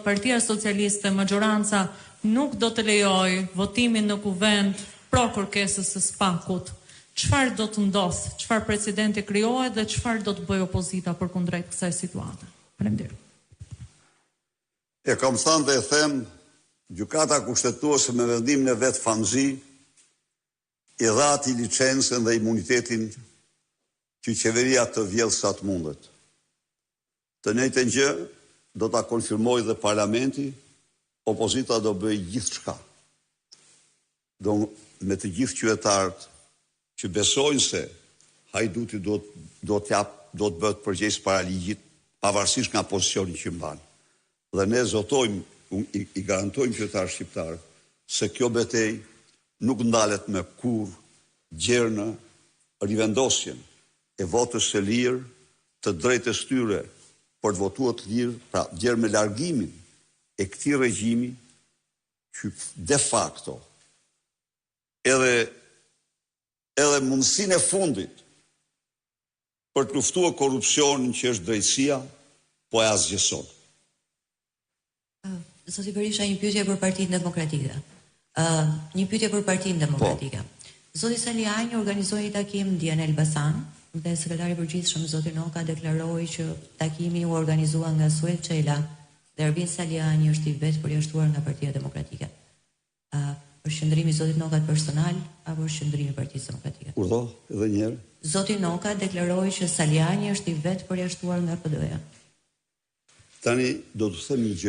Partia Socialiste, majoranca nuk do të lejoj votimin në kuvend pro kërkesës së SPAK-ut. Çfarë do të ndodhë? Çfarë precedenti krijohet dhe çfarë do të bëjë opozita përkundrejt kësaj situate? Faleminderit. E kam thënë dhe e them, gjykata kushtetuese me vendimin e vet Famxhi i dha atij licencën dhe imunitetin që qeveria të vjedhë sa të mundet. Të njëjtën gjë do ta konfirmojë dhe parlamenti, opozita do bëjë gjithçka. Me të gjithë qytetarët që besojnë se Hajduti do të bëhet përgjegjës para ligjit, pavarësisht nga pozicioni që mban. Dhe ne zotojmë, i garantojmë qytetarëve shqiptarë se kjo betejë nuk ndalet me kurrë gjerë në rivendosjen e votës së lirë, të drejtës tyre për të votuar të lirë, pra gjerë me largimin e këtij regjimi që de facto edhe mundësinë e fundit për të luftuar korrupsionin që është drejtësia, po e asgjëson. Zoti Berisha, një pyetje për Partinë Demokratike. Zoti Saliani organizoi një takim në Dian Elbasan dhe sekretari i përgjithshëm Zoti Noka deklaroi që takimi u organizua nga Suel Çela dhe Ervin Saliani është i vetë përjashtuar nga Partia Demokratike. Përshëndrimi i Zotit Noka personal apo përshëndrimi i Partisë Demokratike? Urdhë, edhe një herë. Zoti Noka deklaroi që Saliani është i vetë përjashtuar nga PD-ja. Tani do të them një gjë.